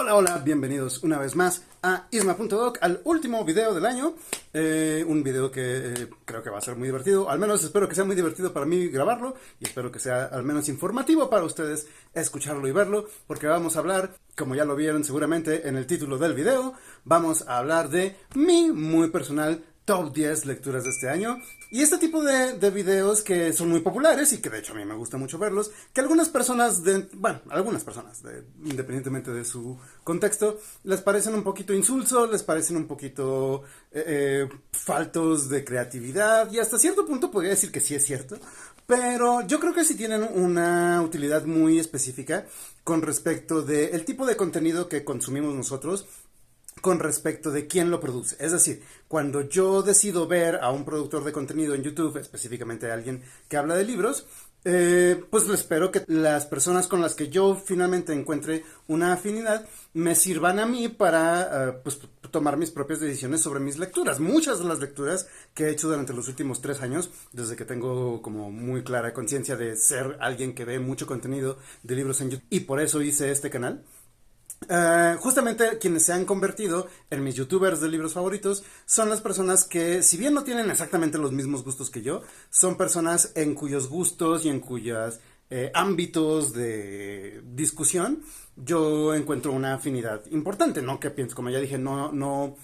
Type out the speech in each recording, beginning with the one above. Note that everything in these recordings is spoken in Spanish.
Hola, hola, bienvenidos una vez más a Isma.doc, al último video del año. Un video que creo que va a ser muy divertido, al menos espero que sea muy divertido para mí grabarlo y espero que sea al menos informativo para ustedes escucharlo y verlo, porque vamos a hablar, como ya lo vieron seguramente en el título del video, vamos a hablar de mi muy personal Top 10 lecturas de este año. Y este tipo de videos que son muy populares y que de hecho a mí me gusta mucho verlos, que algunas personas, independientemente de su contexto, les parecen un poquito insulsos, les parecen un poquito faltos de creatividad y hasta cierto punto podría decir que sí es cierto, pero yo creo que sí tienen una utilidad muy específica con respecto del tipo de contenido que consumimos nosotros, con respecto de quién lo produce. Es decir, cuando yo decido ver a un productor de contenido en YouTube, específicamente a alguien que habla de libros, pues espero que las personas con las que yo finalmente encuentre una afinidad me sirvan a mí para pues, tomar mis propias decisiones sobre mis lecturas. Muchas de las lecturas que he hecho durante los últimos 3 años, desde que tengo como muy clara conciencia de ser alguien que ve mucho contenido de libros en YouTube, y por eso hice este canal. Justamente quienes se han convertido en mis youtubers de libros favoritos son las personas que, si bien no tienen exactamente los mismos gustos que yo, son personas en cuyos gustos y en cuyos ámbitos de discusión yo encuentro una afinidad importante. No que pienso, como ya dije, no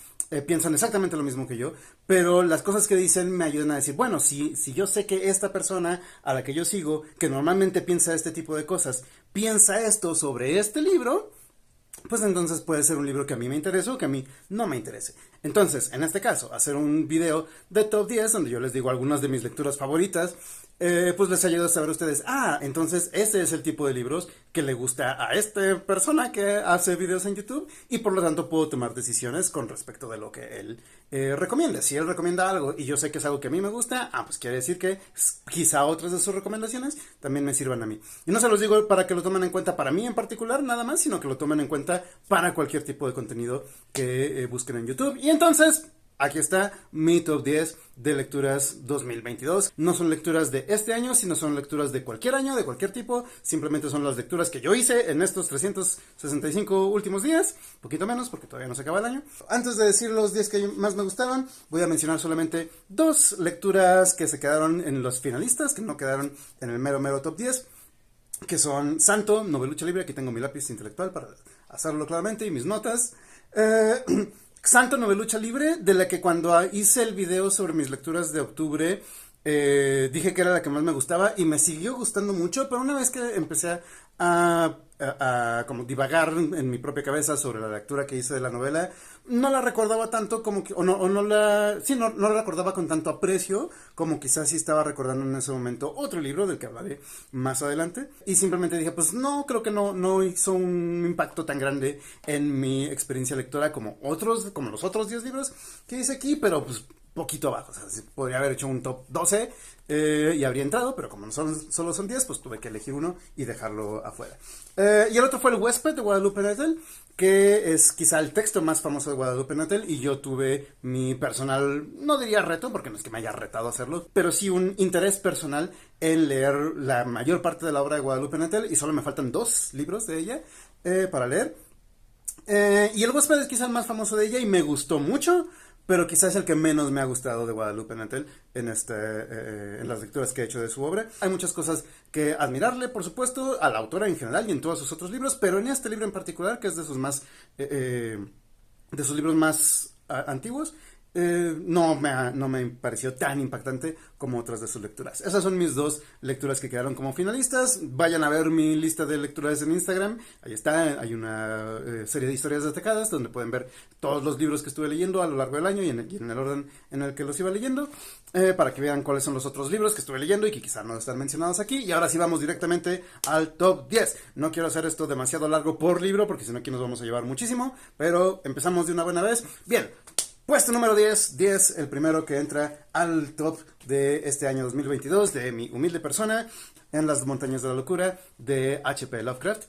piensan exactamente lo mismo que yo, pero las cosas que dicen me ayudan a decir, bueno, si yo sé que esta persona a la que yo sigo, que normalmente piensa este tipo de cosas, piensa esto sobre este libro, pues entonces puede ser un libro que a mí me interese o que a mí no me interese. Entonces, en este caso, hacer un video de Top 10 donde yo les digo algunas de mis lecturas favoritas, pues les ayuda a saber ustedes, entonces este es el tipo de libros que le gusta a esta persona que hace videos en YouTube y por lo tanto puedo tomar decisiones con respecto de lo que él recomienda. Si él recomienda algo y yo sé que es algo que a mí me gusta, pues quiere decir que quizá otras de sus recomendaciones también me sirvan a mí. Y no se los digo para que lo tomen en cuenta para mí en particular, nada más, sino que lo tomen en cuenta para cualquier tipo de contenido que busquen en YouTube. Y entonces, aquí está mi top 10 de lecturas 2022. No son lecturas de este año, sino son lecturas de cualquier año, de cualquier tipo. Simplemente son las lecturas que yo hice en estos 365 últimos días. Poquito menos, porque todavía no se acaba el año. Antes de decir los 10 que más me gustaron, voy a mencionar solamente 2 lecturas que se quedaron en los finalistas, que no quedaron en el mero top 10. Que son Santo, Novelucha Libre. Aquí tengo mi lápiz intelectual para hacerlo claramente y mis notas. Santo, Novelucha Libre, de la que cuando hice el video sobre mis lecturas de octubre, dije que era la que más me gustaba y me siguió gustando mucho, pero una vez que empecé a como divagar en mi propia cabeza sobre la lectura que hice de la novela, no la recordaba tanto como que, no la recordaba con tanto aprecio como quizás sí estaba recordando en ese momento otro libro del que hablaré más adelante, y simplemente dije, pues no, creo que no hizo un impacto tan grande en mi experiencia lectora como los otros 10 libros que hice aquí, pero pues poquito abajo, o sea, podría haber hecho un top 12 y habría entrado, pero como solo son 10, pues tuve que elegir uno y dejarlo afuera. Y el otro fue El Huésped de Guadalupe Nettel, que es quizá el texto más famoso de Guadalupe Nettel, y yo tuve mi personal, no diría reto, porque no es que me haya retado a hacerlo, pero sí un interés personal en leer la mayor parte de la obra de Guadalupe Nettel, y solo me faltan 2 libros de ella para leer. Y El Huésped es quizá el más famoso de ella y me gustó mucho, pero quizás es el que menos me ha gustado de Guadalupe Nettel en las lecturas que he hecho de su obra. Hay muchas cosas que admirarle, por supuesto, a la autora en general y en todos sus otros libros, pero en este libro en particular, que es de sus libros más antiguos, no me pareció tan impactante como otras de sus lecturas. Esas son mis 2 lecturas que quedaron como finalistas. Vayan a ver mi lista de lecturas en Instagram. Ahí está, hay una serie de historias destacadas donde pueden ver todos los libros que estuve leyendo a lo largo del año y en el orden en el que los iba leyendo, para que vean cuáles son los otros libros que estuve leyendo y que quizá no están mencionados aquí. Y ahora sí vamos directamente al top 10. No quiero hacer esto demasiado largo por libro, porque si no aquí nos vamos a llevar muchísimo, pero empezamos de una buena vez. Bien. Puesto número 10, el primero que entra al top de este año 2022 de mi humilde persona, En las montañas de la locura, de H.P. Lovecraft.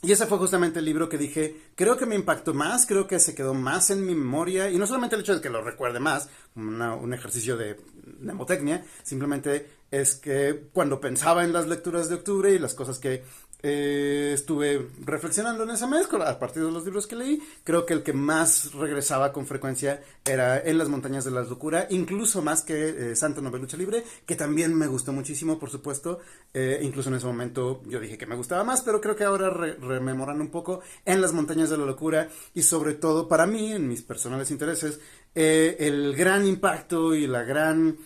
Y ese fue justamente el libro que dije, creo que me impactó más, creo que se quedó más en mi memoria, y no solamente el hecho de que lo recuerde más, un ejercicio de mnemotecnia, simplemente es que cuando pensaba en las lecturas de octubre y las cosas que estuve reflexionando en ese mes a partir de los libros que leí. Creo que el que más regresaba con frecuencia era En las montañas de la locura, incluso más que Santa Novelucha Libre, que también me gustó muchísimo, por supuesto. Incluso en ese momento yo dije que me gustaba más, pero creo que ahora rememorando un poco En las montañas de la locura, y sobre todo para mí, en mis personales intereses, el gran impacto y la gran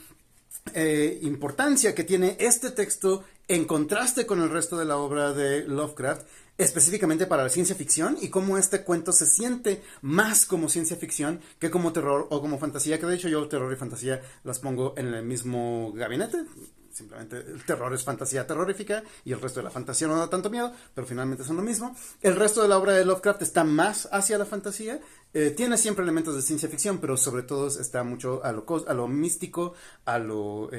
importancia que tiene este texto en contraste con el resto de la obra de Lovecraft, específicamente para la ciencia ficción, y cómo este cuento se siente más como ciencia ficción que como terror o como fantasía, que de hecho yo terror y fantasía las pongo en el mismo gabinete. Simplemente el terror es fantasía terrorífica y el resto de la fantasía no da tanto miedo, pero finalmente son lo mismo. El resto de la obra de Lovecraft está más hacia la fantasía, tiene siempre elementos de ciencia ficción, pero sobre todo está mucho a lo místico, a lo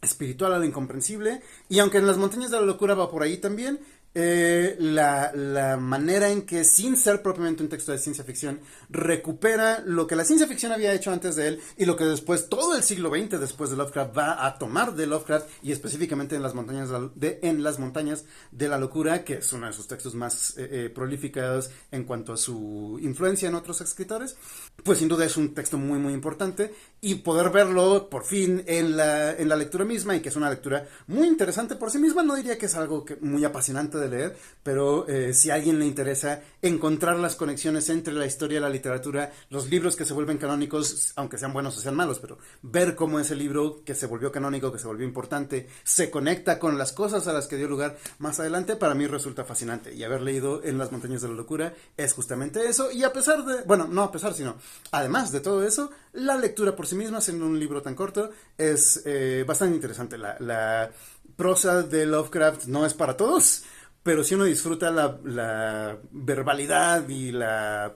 espiritual, a lo incomprensible. Y aunque en las montañas de la locura va por ahí también, la manera en que, sin ser propiamente un texto de ciencia ficción, recupera lo que la ciencia ficción había hecho antes de él y lo que después todo el siglo XX después de Lovecraft va a tomar de Lovecraft, y específicamente en las montañas de la locura, que es uno de sus textos más prolíficos en cuanto a su influencia en otros escritores. Pues sin duda es un texto muy muy importante, y poder verlo por fin en la lectura misma, y que es una lectura muy interesante por sí misma. No diría que es algo muy apasionante de leer, pero si a alguien le interesa encontrar las conexiones entre la historia y la literatura, los libros que se vuelven canónicos, aunque sean buenos o sean malos, pero ver cómo ese libro que se volvió canónico, que se volvió importante, se conecta con las cosas a las que dio lugar más adelante, para mí resulta fascinante. Y haber leído En las montañas de la locura es justamente eso. Y a pesar de, bueno, no a pesar, sino además de todo eso, la lectura por sí misma, siendo un libro tan corto, es bastante interesante. La prosa de Lovecraft no es para todos, pero si uno disfruta la verbalidad y la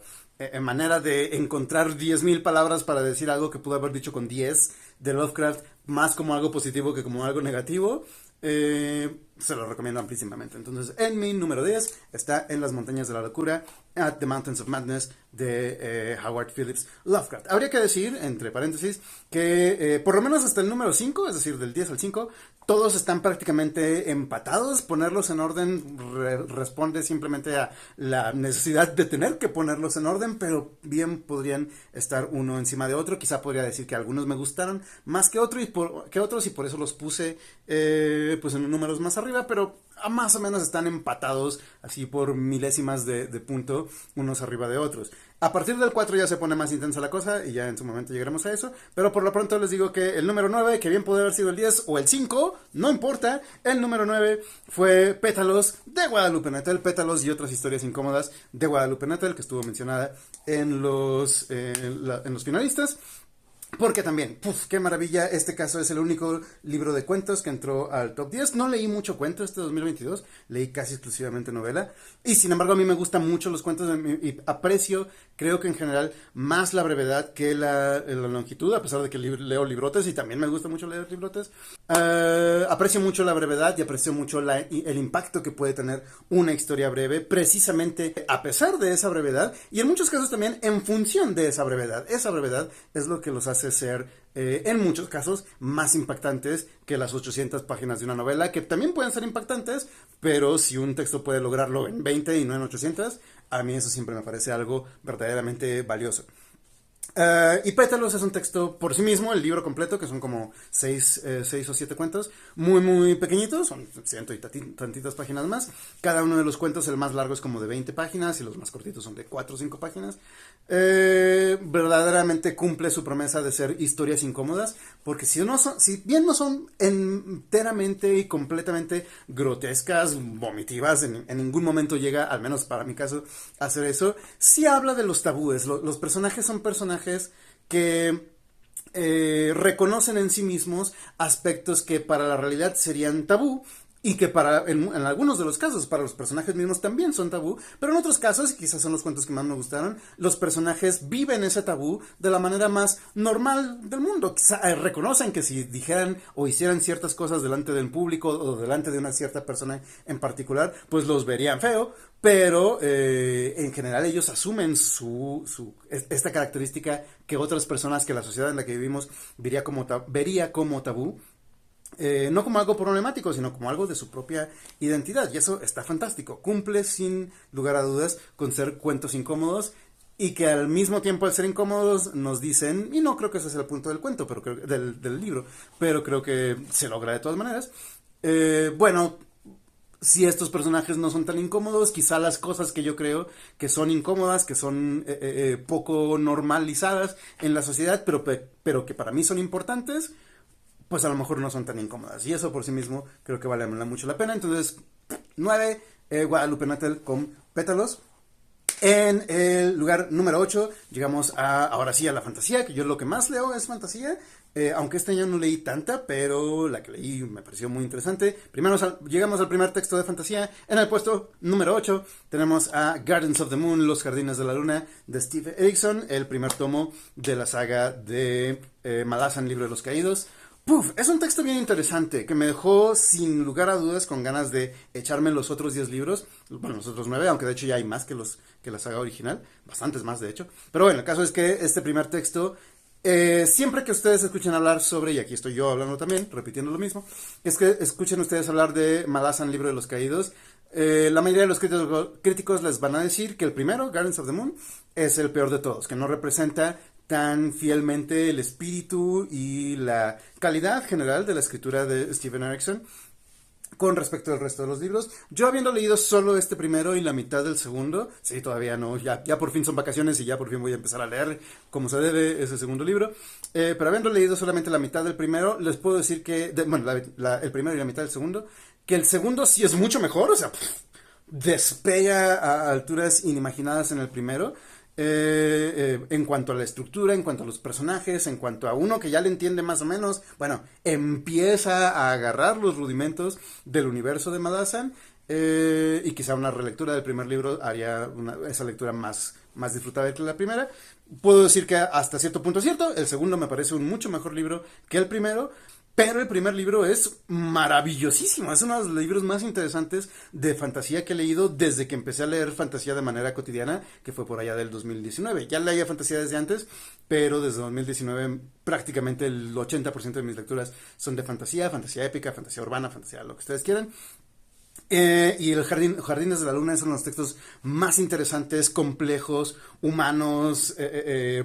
manera de encontrar 10,000 palabras para decir algo que pudo haber dicho con 10 de Lovecraft, más como algo positivo que como algo negativo, se lo recomiendo amplísimamente. Entonces, en mi número 10 está En las montañas de la locura, At the Mountains of Madness, de Howard Phillips Lovecraft. Habría que decir, entre paréntesis, que por lo menos hasta el número 5, es decir, del 10 al 5, todos están prácticamente empatados. Ponerlos en orden responde simplemente a la necesidad de tener que ponerlos en orden, pero bien podrían estar uno encima de otro. Quizá podría decir que algunos me gustaron más que otros, y por eso los puse pues en números más arriba, pero más o menos están empatados así por milésimas de punto, unos arriba de otros. A partir del 4 ya se pone más intensa la cosa, y ya en su momento llegaremos a eso, pero por lo pronto les digo que el número 9, que bien puede haber sido el 10 o el 5, no importa, el número 9 fue Pétalos, de Guadalupe Nettel. Pétalos y otras historias incómodas, de Guadalupe Nettel, que estuvo mencionada en los finalistas. Porque también, qué maravilla, este caso es el único libro de cuentos que entró al top 10. No leí mucho cuento este 2022, leí casi exclusivamente novela, y sin embargo a mí me gustan mucho los cuentos y aprecio, creo que en general, más la brevedad que la longitud, a pesar de que leo librotes y también me gusta mucho leer librotes. Aprecio mucho la brevedad y aprecio mucho el impacto que puede tener una historia breve, precisamente a pesar de esa brevedad, y en muchos casos también en función de esa brevedad. Esa brevedad es lo que los hace ser, en muchos casos, más impactantes que las 800 páginas de una novela, que también pueden ser impactantes, pero si un texto puede lograrlo en 20 y no en 800, a mí eso siempre me parece algo verdaderamente valioso. Y Pétalos es un texto por sí mismo, el libro completo, que son como 6 o 7 cuentos, muy muy pequeñitos, son 100 y tantitas páginas más. Cada uno de los cuentos, el más largo es como de 20 páginas y los más cortitos son de 4 o 5 páginas. Verdaderamente cumple su promesa de ser historias incómodas, porque si bien no son enteramente y completamente grotescas, vomitivas, en ningún momento llega, al menos para mi caso, a hacer eso. Sí habla de los tabúes. Los personajes son personajes que reconocen en sí mismos aspectos que para la realidad serían tabú, y que en algunos de los casos para los personajes mismos también son tabú, pero en otros casos, y quizás son los cuentos que más me gustaron, los personajes viven ese tabú de la manera más normal del mundo. Reconocen que si dijeran o hicieran ciertas cosas delante del público o delante de una cierta persona en particular, pues los verían feo, pero en general ellos asumen esta característica que otras personas, que la sociedad en la que vivimos vería como tabú. no como algo problemático, sino como algo de su propia identidad. Y eso está fantástico. Cumple sin lugar a dudas con ser cuentos incómodos y que al mismo tiempo al ser incómodos nos dicen, y no creo que ese sea el punto del cuento, pero del libro, pero creo que se logra de todas maneras. Bueno, si estos personajes no son tan incómodos, quizá las cosas que yo creo que son incómodas, que son poco normalizadas en la sociedad, pero que para mí son importantes, pues a lo mejor no son tan incómodas. Y eso por sí mismo creo que vale mucho la pena. Entonces, 9, Guadalupe Natal con Pétalos. En el lugar número 8 llegamos ahora sí a la fantasía, que yo lo que más leo es fantasía, aunque este año no leí tanta, pero la que leí me pareció muy interesante. Primero llegamos al primer texto de fantasía. En el puesto número 8 tenemos a Gardens of the Moon, Los Jardines de la Luna, de Steve Erickson, el primer tomo de la saga de Malazan, Libro de los Caídos. Es un texto bien interesante que me dejó sin lugar a dudas con ganas de echarme los otros 10 libros, bueno, los otros 9, aunque de hecho ya hay más que la saga original, bastantes más de hecho. Pero bueno, el caso es que este primer texto, siempre que ustedes escuchen hablar sobre, y aquí estoy yo hablando también, repitiendo lo mismo, es que escuchen ustedes hablar de Malazan, Libro de los Caídos. La mayoría de los críticos les van a decir que el primero, Gardens of the Moon, es el peor de todos, que no representa tan fielmente el espíritu y la calidad general de la escritura de Steven Erickson con respecto al resto de los libros. Yo habiendo leído solo este primero y la mitad del segundo, sí, todavía no, ya por fin son vacaciones y ya por fin voy a empezar a leer como se debe ese segundo libro, pero habiendo leído solamente la mitad del primero, les puedo decir que, el primero y la mitad del segundo, que el segundo sí es mucho mejor, o sea, despega a alturas inimaginadas en el primero. En cuanto a la estructura, en cuanto a los personajes, en cuanto a uno que ya le entiende más o menos, bueno, empieza a agarrar los rudimentos del universo de Malazan, y quizá una relectura del primer libro haría esa lectura más disfrutable que la primera. Puedo decir que hasta cierto punto es cierto, el segundo me parece un mucho mejor libro que el primero, pero el primer libro es maravillosísimo, es uno de los libros más interesantes de fantasía que he leído desde que empecé a leer fantasía de manera cotidiana, que fue por allá del 2019. Ya leía fantasía desde antes, pero desde 2019 prácticamente el 80% de mis lecturas son de fantasía épica, fantasía urbana, fantasía lo que ustedes quieran. Y el Jardines de la Luna es uno de los textos más interesantes, complejos, humanos,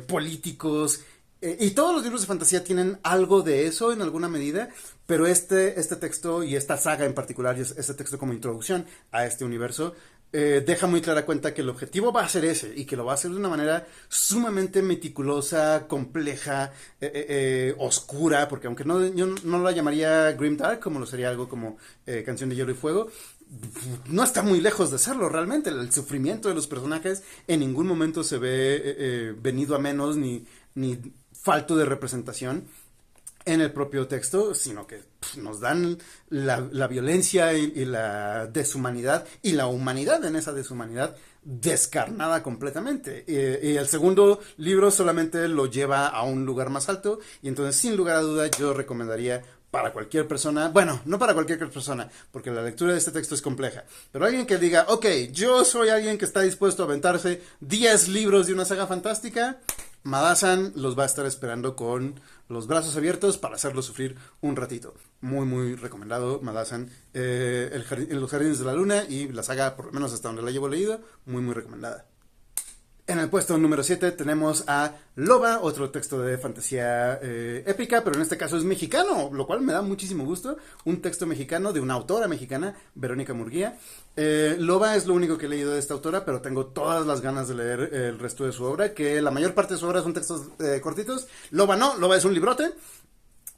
políticos. Y todos los libros de fantasía tienen algo de eso en alguna medida, pero este texto y esta saga en particular, y este texto como introducción a este universo, deja muy clara cuenta que el objetivo va a ser ese, y que lo va a hacer de una manera sumamente meticulosa, compleja, oscura, porque aunque yo no la llamaría grimdark, como lo sería algo como Canción de Hielo y Fuego, no está muy lejos de serlo realmente. El sufrimiento de los personajes en ningún momento se ve venido a menos, ni falto de representación en el propio texto, sino que nos dan la violencia y la deshumanidad y la humanidad en esa deshumanidad descarnada completamente. Y el segundo libro solamente lo lleva a un lugar más alto, y entonces sin lugar a duda yo recomendaría para cualquier persona, bueno, no para cualquier persona, porque la lectura de este texto es compleja, pero alguien que diga, ok, yo soy alguien que está dispuesto a aventarse 10 libros de una saga fantástica, Malazan los va a estar esperando con los brazos abiertos para hacerlo sufrir un ratito. Muy, muy recomendado Malazan, Los Jardines de la Luna, y la saga, por lo menos hasta donde la llevo leído, muy, muy recomendada. En el puesto número 7 tenemos a Loba, otro texto de fantasía épica, pero en este caso es mexicano, lo cual me da muchísimo gusto. Un texto mexicano de una autora mexicana, Verónica Murguía. Loba es lo único que he leído de esta autora, pero tengo todas las ganas de leer el resto de su obra, que la mayor parte de su obra son textos cortitos. Loba no, Loba es un librote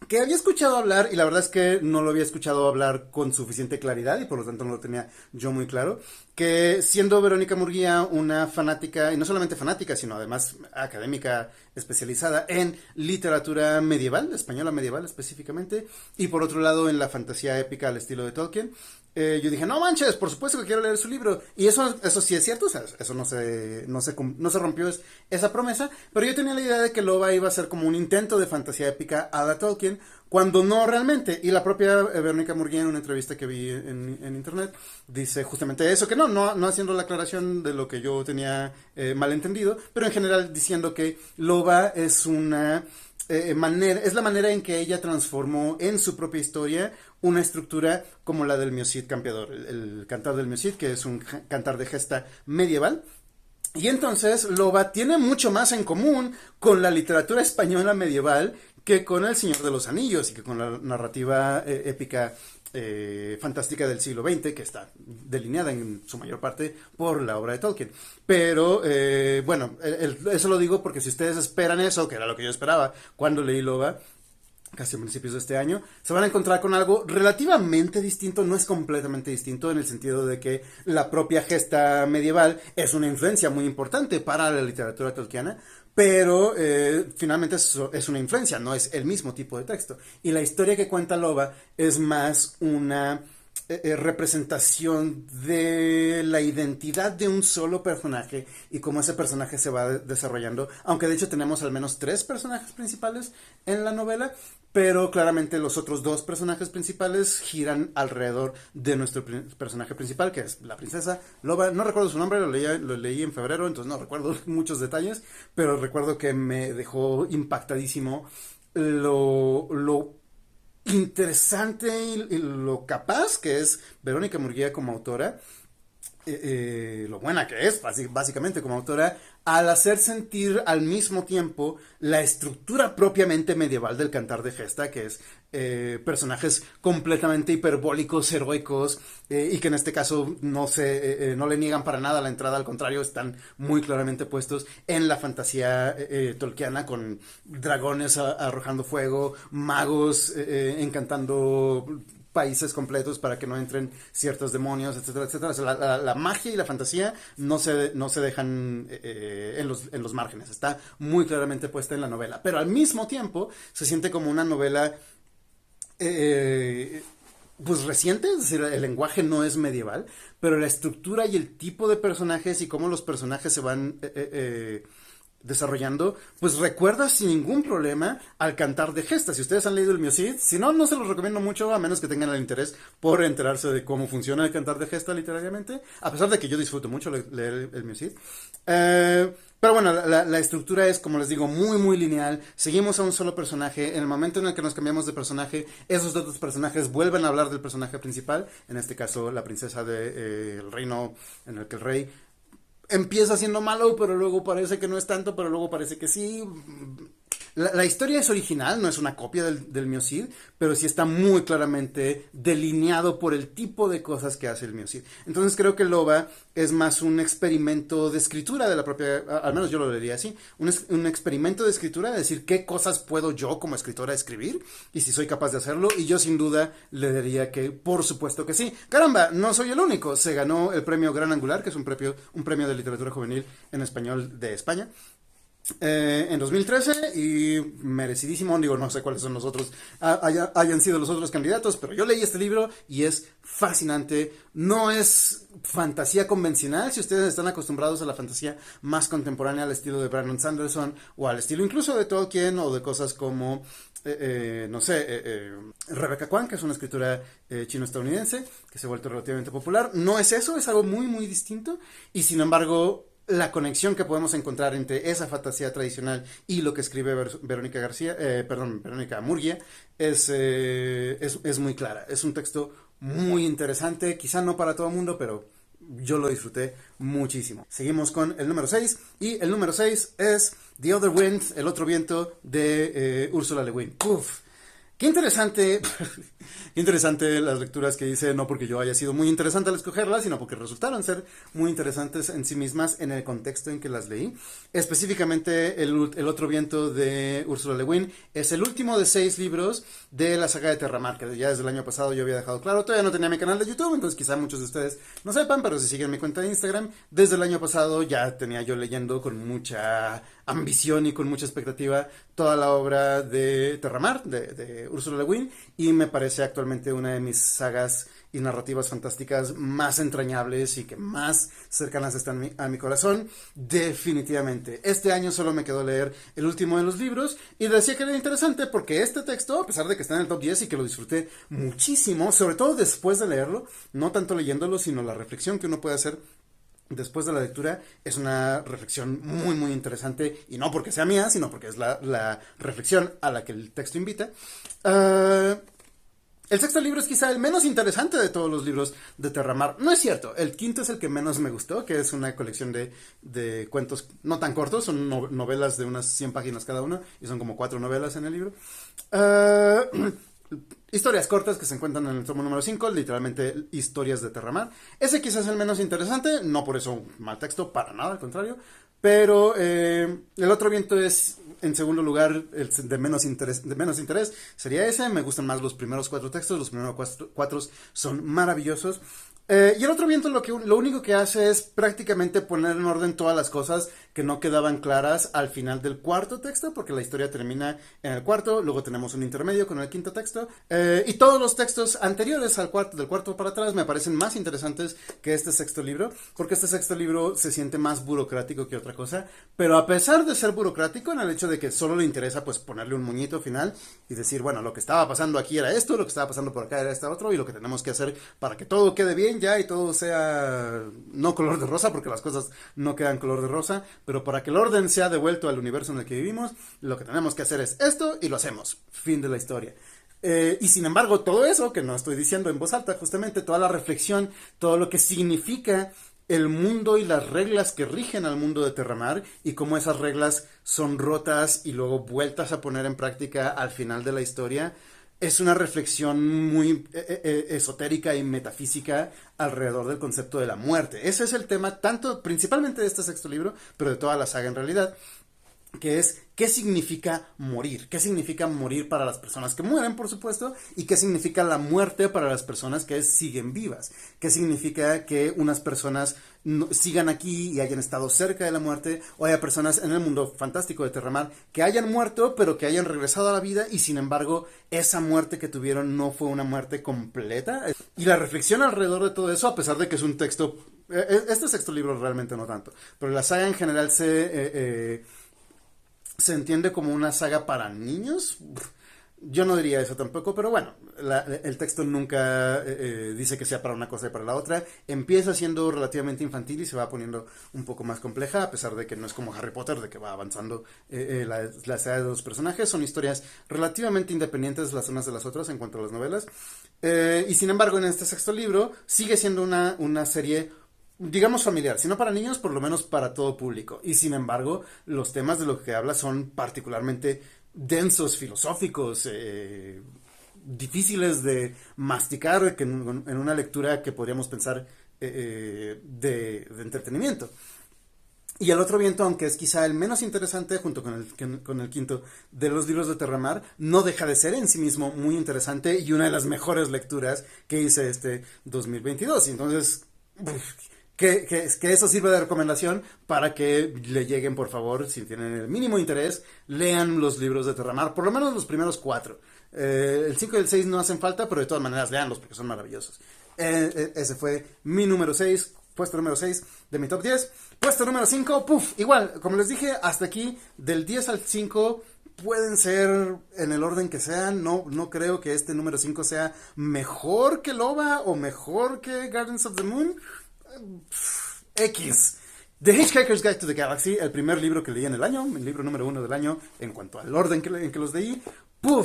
que había escuchado hablar, y la verdad es que no lo había escuchado hablar con suficiente claridad, y por lo tanto no lo tenía yo muy claro, que siendo Verónica Murguía una fanática, y no solamente fanática, sino además académica especializada en literatura medieval, española medieval específicamente, y por otro lado en la fantasía épica al estilo de Tolkien, yo dije, no manches, por supuesto que quiero leer su libro, y eso sí es cierto, o sea, eso no se rompió esa promesa, pero yo tenía la idea de que Loba iba a ser como un intento de fantasía épica a la Tolkien, cuando no realmente, y la propia Verónica Murguía en una entrevista que vi en internet, dice justamente eso, que no haciendo la aclaración de lo que yo tenía malentendido, pero en general diciendo que Loba es una es la manera en que ella transformó en su propia historia una estructura como la del Miocid campeador, el cantar del Miocid, que es un cantar de gesta medieval. Y entonces Loba tiene mucho más en común con la literatura española medieval que con El Señor de los Anillos y que con la narrativa épica fantástica del siglo XX, que está delineada en su mayor parte por la obra de Tolkien. Pero, bueno, eso lo digo porque si ustedes esperan eso, que era lo que yo esperaba cuando leí Loba, casi a principios de este año, se van a encontrar con algo relativamente distinto, no es completamente distinto en el sentido de que la propia gesta medieval es una influencia muy importante para la literatura tolkiana, pero finalmente es una influencia, no es el mismo tipo de texto. Y la historia que cuenta Loba es más una representación de la identidad de un solo personaje y cómo ese personaje se va desarrollando, aunque de hecho tenemos al menos 3 personajes principales en la novela, pero claramente los otros 2 personajes principales giran alrededor de nuestro personaje principal, que es la princesa Loba. No recuerdo su nombre, lo leí en febrero, entonces no recuerdo muchos detalles, pero recuerdo que me dejó impactadísimo lo interesante y lo capaz que es Verónica Murguía como autora, lo buena que es básicamente como autora, al hacer sentir al mismo tiempo la estructura propiamente medieval del cantar de gesta, que es personajes completamente hiperbólicos, heroicos, y que en este caso no le niegan para nada la entrada, al contrario, están muy claramente puestos en la fantasía tolkiana, con dragones arrojando fuego, magos encantando países completos para que no entren ciertos demonios, etcétera, etcétera. O sea, la magia y la fantasía no se dejan en los márgenes, está muy claramente puesta en la novela, pero al mismo tiempo se siente como una novela pues reciente, es decir, el lenguaje no es medieval, pero la estructura y el tipo de personajes y cómo los personajes se van desarrollando, pues recuerda sin ningún problema al cantar de gesta. Si ustedes han leído el Miocid, si no, no se los recomiendo mucho, a menos que tengan el interés por enterarse de cómo funciona el cantar de gesta literariamente, a pesar de que yo disfruto mucho leer el Miocid. Pero bueno, la estructura es, como les digo, muy muy lineal. Seguimos a un solo personaje. En el momento en el que nos cambiamos de personaje, esos otros personajes vuelven a hablar del personaje principal, en este caso la princesa del reino en el que el rey empieza siendo malo, pero luego parece que no es tanto, pero luego parece que sí. La historia es original, no es una copia del Miocid, pero sí está muy claramente delineado por el tipo de cosas que hace el Miocid. Entonces creo que Loba es más un experimento de escritura de la propia, al menos yo lo leería así, un experimento de escritura, de decir qué cosas puedo yo como escritora escribir, y si soy capaz de hacerlo, y yo sin duda le diría que por supuesto que sí. Caramba, no soy el único, se ganó el premio Gran Angular, que es un premio de literatura juvenil en español de España, en 2013, y merecidísimo. Digo, no sé cuáles son los otros, hayan sido los otros candidatos, pero yo leí este libro y es fascinante. No es fantasía convencional, si ustedes están acostumbrados a la fantasía más contemporánea, al estilo de Brandon Sanderson, o al estilo incluso de Tolkien, o de cosas como no sé, Rebecca Kuang, que es una escritora chino-estadounidense que se ha vuelto relativamente popular. No es eso, es algo muy muy distinto, y sin embargo la conexión que podemos encontrar entre esa fantasía tradicional y lo que escribe Verónica Murguía es muy clara. Es un texto muy interesante, quizá no para todo el mundo, pero yo lo disfruté muchísimo. Seguimos con el número 6, y el número 6 es The Other Wind, El Otro Viento, de Ursula Le Guin. Uf, qué interesante, qué interesante las lecturas que hice, no porque yo haya sido muy interesante al escogerlas, sino porque resultaron ser muy interesantes en sí mismas en el contexto en que las leí. Específicamente El Otro Viento de Ursula Le Guin es el último de 6 libros de la saga de Terramar, que ya desde el año pasado yo había dejado claro. Todavía no tenía mi canal de YouTube, entonces quizá muchos de ustedes no sepan, pero si siguen mi cuenta de Instagram, desde el año pasado ya tenía yo leyendo con mucha ambición y con mucha expectativa toda la obra de Terramar, de Ursula Le Guin, y me parece actualmente una de mis sagas y narrativas fantásticas más entrañables y que más cercanas están a mi corazón, definitivamente. Este año solo me quedó leer el último de los libros, y decía que era interesante porque este texto, a pesar de que está en el top 10 y que lo disfruté muchísimo, sobre todo después de leerlo, no tanto leyéndolo, sino la reflexión que uno puede hacer después de la lectura es una reflexión muy, muy interesante, y no porque sea mía, sino porque es la reflexión a la que el texto invita. El sexto libro es quizá el menos interesante de todos los libros de Terramar. No es cierto, el quinto es el que menos me gustó, que es una colección de cuentos no tan cortos, son novelas de unas 100 páginas cada uno, y son como 4 novelas en el libro. Historias cortas que se encuentran en el tomo número 5, literalmente historias de Terramar. Ese quizás es el menos interesante, no por eso un mal texto, para nada, al contrario. Pero el otro viento es, en segundo lugar, el de menos interés sería ese. Me gustan más los primeros 4 textos, los primeros 4 son maravillosos. Y el otro viento lo único que hace es prácticamente poner en orden todas las cosas que no quedaban claras al final del cuarto texto, porque la historia termina en el cuarto, luego tenemos un intermedio con el quinto texto, y todos los textos anteriores del cuarto para atrás me parecen más interesantes que este sexto libro, porque este sexto libro se siente más burocrático que otra cosa, pero a pesar de ser burocrático en el hecho de que solo le interesa pues ponerle un muñito final y decir, bueno, lo que estaba pasando aquí era esto, lo que estaba pasando por acá era esto otro, y lo que tenemos que hacer para que todo quede bien ya y todo sea no color de rosa, porque las cosas no quedan color de rosa, pero para que el orden sea devuelto al universo en el que vivimos, lo que tenemos que hacer es esto y lo hacemos. Fin de la historia. Y sin embargo, todo eso, que no estoy diciendo en voz alta, justamente toda la reflexión, todo lo que significa el mundo y las reglas que rigen al mundo de Terramar, y cómo esas reglas son rotas y luego vueltas a poner en práctica al final de la historia, es una reflexión muy esotérica y metafísica alrededor del concepto de la muerte. Ese es el tema, principalmente de este sexto libro, pero de toda la saga en realidad, que es qué significa morir para las personas que mueren, por supuesto, y qué significa la muerte para las personas que siguen vivas, qué significa que unas personas sigan aquí y hayan estado cerca de la muerte, o haya personas en el mundo fantástico de Terramar que hayan muerto pero que hayan regresado a la vida, y sin embargo esa muerte que tuvieron no fue una muerte completa. Y la reflexión alrededor de todo eso, a pesar de que es un texto, este sexto libro realmente no tanto, pero la saga en general se entiende como una saga para niños. Yo no diría eso tampoco, pero bueno, el texto nunca dice que sea para una cosa y para la otra. Empieza siendo relativamente infantil y se va poniendo un poco más compleja, a pesar de que no es como Harry Potter, de que va avanzando la edad de los personajes. Son historias relativamente independientes las unas de las otras en cuanto a las novelas. Y sin embargo, en este sexto libro sigue siendo una serie, digamos, familiar, si no para niños, por lo menos para todo público. Y sin embargo, los temas de los que habla son particularmente densos, filosóficos, difíciles de masticar en una lectura que podríamos pensar de entretenimiento. Y el otro viento, aunque es quizá el menos interesante junto con el quinto de los libros de Terramar, no deja de ser en sí mismo muy interesante y una de las mejores lecturas que hice este 2022. Y entonces, que eso sirva de recomendación para que le lleguen, por favor, si tienen el mínimo interés, lean los libros de Terramar, por lo menos los primeros 4. El 5 y el 6 no hacen falta, pero de todas maneras leanlos porque son maravillosos. Ese fue mi número 6, puesto número 6 de mi top 10. Puesto número 5, igual, como les dije, hasta aquí, del 10 al 5, pueden ser en el orden que sean. No creo que este número 5 sea mejor que Loba o mejor que Gardens of the Moon. X. The Hitchhiker's Guide to the Galaxy, el primer libro que leí en el año, el libro número 1 del año, en cuanto al orden en que los leí.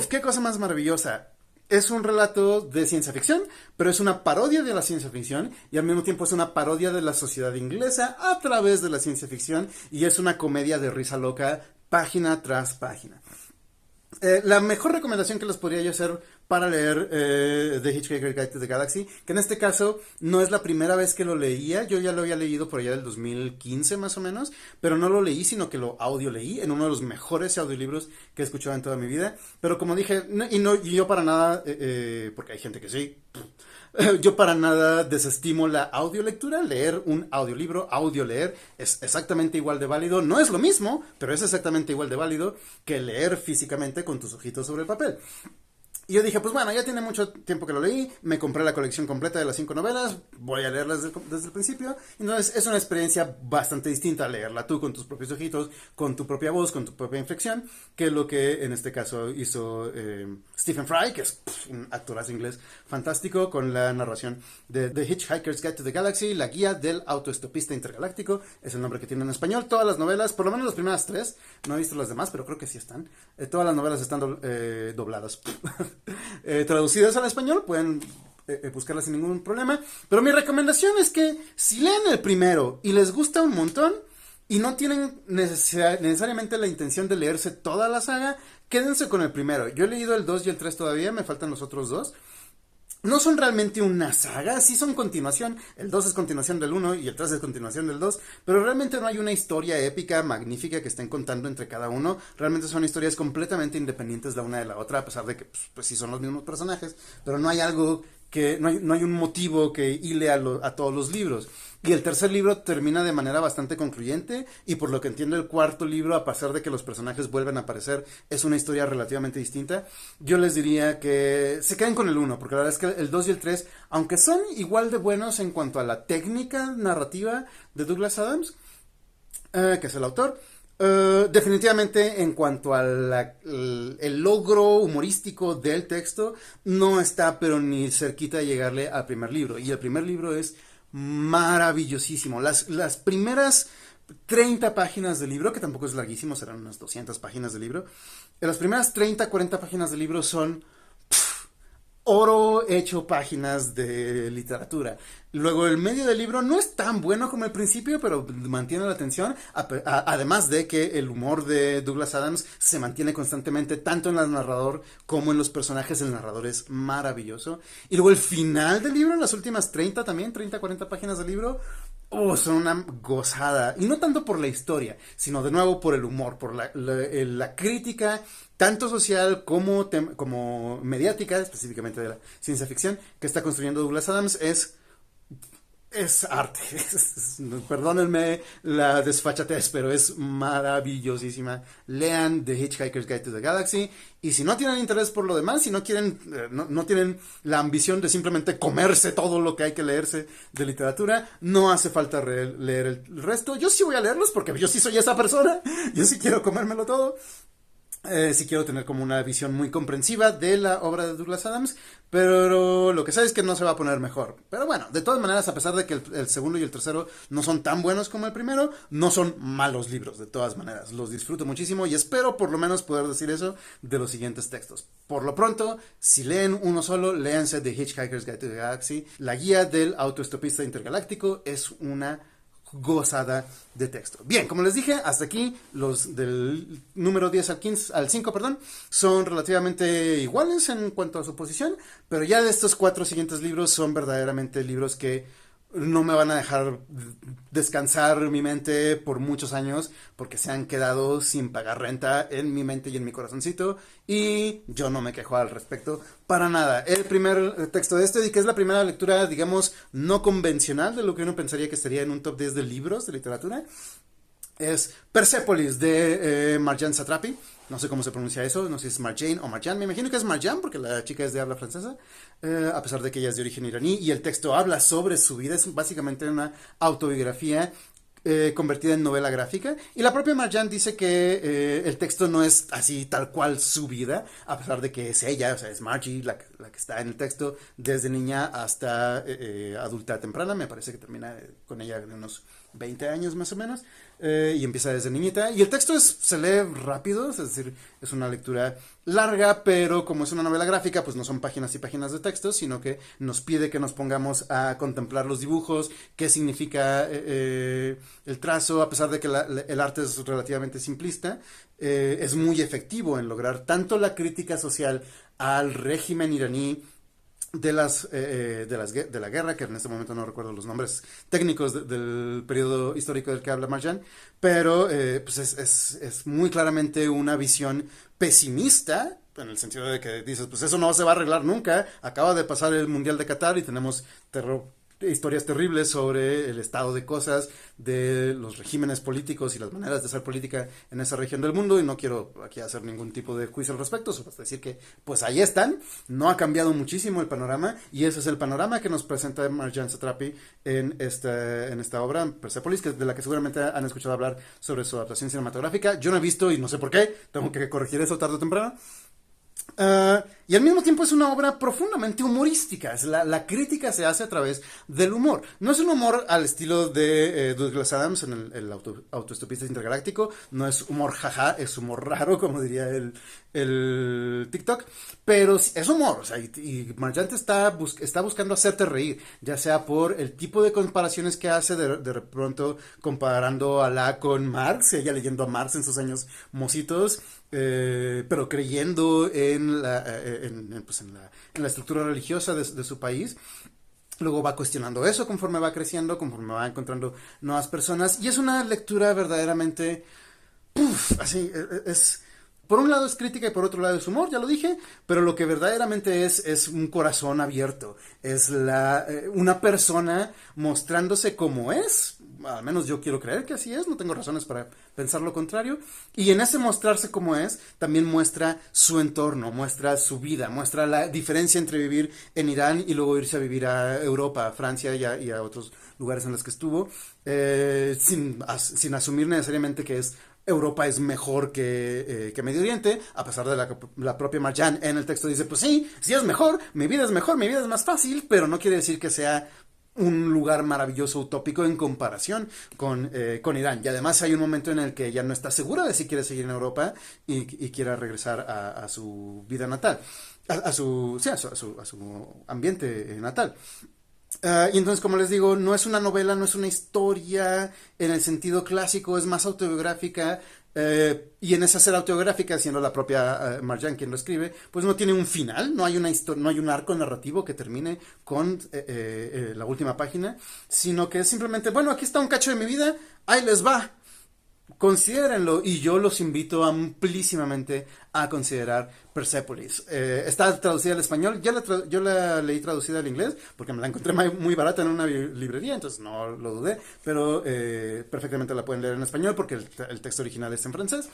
¡Qué cosa más maravillosa! Es un relato de ciencia ficción, pero es una parodia de la ciencia ficción, y al mismo tiempo es una parodia de la sociedad inglesa a través de la ciencia ficción, y es una comedia de risa loca, página tras página. La mejor recomendación que les podría yo hacer para leer The Hitchhiker's Guide to the Galaxy, que en este caso no es la primera vez que lo leía, yo ya lo había leído por allá del 2015 más o menos, pero no lo leí, sino que lo audio leí en uno de los mejores audiolibros que he escuchado en toda mi vida. Pero como dije, y yo para nada, porque hay gente que sí, yo para nada desestimo la audiolectura. Leer un audiolibro, leer, es exactamente igual de válido. No es lo mismo, pero es exactamente igual de válido que leer físicamente con tus ojitos sobre el papel. Y yo dije, pues bueno, ya tiene mucho tiempo que lo leí, me compré la colección completa de las 5 novelas, voy a leerlas desde el principio. Entonces es una experiencia bastante distinta leerla tú con tus propios ojitos, con tu propia voz, con tu propia inflexión, que lo que en este caso hizo Stephen Fry, que es un actorazo inglés fantástico, con la narración de The Hitchhiker's Guide to the Galaxy, la guía del autoestopista intergaláctico, es el nombre que tiene en español. Todas las novelas, por lo menos las primeras 3, no he visto las demás, pero creo que sí están. Todas las novelas están dobladas. Traducidas al español, pueden buscarlas sin ningún problema. Pero mi recomendación es que si leen el primero y les gusta un montón y no tienen necesariamente la intención de leerse toda la saga, quédense con el primero. Yo he leído el 2 y el 3 todavía, me faltan los otros dos. No son realmente una saga, sí son continuación. El 2 es continuación del 1 y el 3 es continuación del 2, pero realmente no hay una historia épica, magnífica que estén contando entre cada uno. Realmente son historias completamente independientes la una de la otra, a pesar de que pues sí son los mismos personajes, pero no hay algo que, no hay un motivo que hile a todos los libros. Y el tercer libro termina de manera bastante concluyente, y por lo que entiendo el cuarto libro, a pesar de que los personajes vuelven a aparecer, es una historia relativamente distinta. Yo les diría que se queden con el 1, porque la verdad es que el 2 y el 3, aunque son igual de buenos en cuanto a la técnica narrativa de Douglas Adams, que es el autor, definitivamente en cuanto al el logro humorístico del texto, no está pero ni cerquita de llegarle al primer libro. Y el primer libro es maravillosísimo. Las primeras 30 páginas del libro, que tampoco es larguísimo, serán unas 200 páginas del libro. Las primeras 30, 40 páginas del libro son oro hecho páginas de literatura. Luego el medio del libro no es tan bueno como el principio, pero mantiene la atención, además de que el humor de Douglas Adams se mantiene constantemente tanto en el narrador como en los personajes. El narrador es maravilloso. Y luego el final del libro, las últimas 30 también, 30, 40 páginas del libro, son una gozada. Y no tanto por la historia, sino de nuevo por el humor, por la crítica, tanto social como mediática, específicamente de la ciencia ficción, que está construyendo Douglas Adams. Es arte. Perdónenme la desfachatez, pero es maravillosísima. Lean The Hitchhiker's Guide to the Galaxy. Y si no tienen interés por lo demás, si no quieren, no tienen la ambición de simplemente comerse todo lo que hay que leerse de literatura, no hace falta leer el resto. Yo sí voy a leerlos porque yo sí soy esa persona. Yo sí quiero comérmelo todo. Sí quiero tener como una visión muy comprensiva de la obra de Douglas Adams, pero lo que sé es que no se va a poner mejor. Pero bueno, de todas maneras, a pesar de que el segundo y el tercero no son tan buenos como el primero, no son malos libros, de todas maneras. Los disfruto muchísimo y espero por lo menos poder decir eso de los siguientes textos. Por lo pronto, si leen uno solo, léanse The Hitchhiker's Guide to the Galaxy. La guía del autoestopista intergaláctico es una gozada de texto. Bien, como les dije, hasta aquí los del número 10 al 5, perdón, son relativamente iguales en cuanto a su posición, pero ya de estos 4 siguientes libros son verdaderamente libros que no me van a dejar descansar mi mente por muchos años, porque se han quedado sin pagar renta en mi mente y en mi corazoncito, y yo no me quejo al respecto para nada. El primer texto de y que es la primera lectura, digamos, no convencional de lo que uno pensaría que estaría en un top 10 de libros de literatura, es Persepolis de Marjane Satrapi. No sé cómo se pronuncia eso, no sé si es Marjane o Marjane. Me imagino que es Marjane porque la chica es de habla francesa, a pesar de que ella es de origen iraní. Y el texto habla sobre su vida, es básicamente una autobiografía convertida en novela gráfica. Y la propia Marjane dice que el texto no es así tal cual su vida, a pesar de que es ella, o sea, es Margie la que está en el texto desde niña hasta adulta temprana. Me parece que termina con ella de unos 20 años más o menos, y empieza desde niñita. Y el texto se lee rápido, es decir, es una lectura larga, pero como es una novela gráfica, pues no son páginas y páginas de texto, sino que nos pide que nos pongamos a contemplar los dibujos, qué significa el trazo, a pesar de que el arte es relativamente simplista, es muy efectivo en lograr tanto la crítica social al régimen iraní de la guerra, que en este momento no recuerdo los nombres técnicos del periodo histórico del que habla Marjane, pero pues es muy claramente una visión pesimista, en el sentido de que dices, pues eso no se va a arreglar nunca, acaba de pasar el Mundial de Qatar y tenemos terror historias terribles sobre el estado de cosas de los regímenes políticos y las maneras de hacer política en esa región del mundo, y no quiero aquí hacer ningún tipo de juicio al respecto, solo decir que pues ahí están, no ha cambiado muchísimo el panorama, y ese es el panorama que nos presenta Marjane Satrapi en esta obra, Persepolis, que de la que seguramente han escuchado hablar sobre su adaptación cinematográfica. Yo no he visto y no sé por qué, tengo que corregir eso tarde o temprano. Y al mismo tiempo es una obra profundamente humorística. La crítica se hace a través del humor. No es un humor al estilo de Douglas Adams en el autoestopista intergaláctico. No es humor jaja, es humor raro, como diría el TikTok. Pero es humor. O sea, y Marjane está buscando hacerte reír. Ya sea por el tipo de comparaciones que hace, de pronto comparando a la con Marx, ella leyendo a Marx en sus años mocitos. Pero creyendo en la estructura religiosa de su país. Luego va cuestionando eso conforme va creciendo, conforme va encontrando nuevas personas. Y es una lectura verdaderamente... así, por un lado es crítica y por otro lado es humor, ya lo dije, pero lo que verdaderamente es un corazón abierto. Es una persona mostrándose como es. Al menos yo quiero creer que así es, no tengo razones para pensar lo contrario. Y en ese mostrarse como es, también muestra su entorno, muestra su vida, muestra la diferencia entre vivir en Irán y luego irse a vivir a Europa, a Francia y a otros lugares en los que estuvo, sin asumir necesariamente que Europa es mejor que Medio Oriente, a pesar de la propia Marjane en el texto dice, pues sí es mejor, mi vida es más fácil, pero no quiere decir que sea un lugar maravilloso, utópico en comparación con Irán. Y además hay un momento en el que ella no está segura de si quiere seguir en Europa y quiera regresar a su vida natal, a su ambiente natal. Y entonces, como les digo, no es una novela, no es una historia en el sentido clásico, es más autobiográfica. Y en esa ser autobiográfica, siendo la propia Marjane quien lo escribe, pues no tiene un final, no hay un arco narrativo que termine con la última página, sino que es simplemente, bueno, aquí está un cacho de mi vida, ahí les va. Considérenlo, y yo los invito amplísimamente a considerar Persepolis. Está traducida al español, yo la leí traducida al inglés porque me la encontré muy barata en una librería, entonces no lo dudé, pero perfectamente la pueden leer en español porque el texto original es en francés.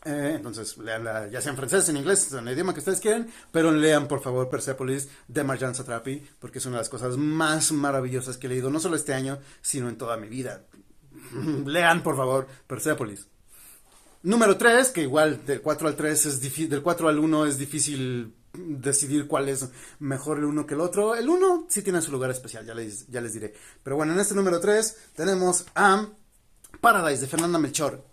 Entonces, leanla ya sea en francés, en inglés, en el idioma que ustedes quieran, pero lean por favor Persepolis de Marjane Satrapi, porque es una de las cosas más maravillosas que he leído, no solo este año, sino en toda mi vida. Lean, por favor, Persepolis. Número 3, que igual del 4 al 3 es difícil, del 4 al 1 es difícil decidir cuál es mejor el uno que el otro. El 1 sí tiene su lugar especial, ya les diré. Pero bueno, en este número 3 tenemos a Paradise de Fernanda Melchor,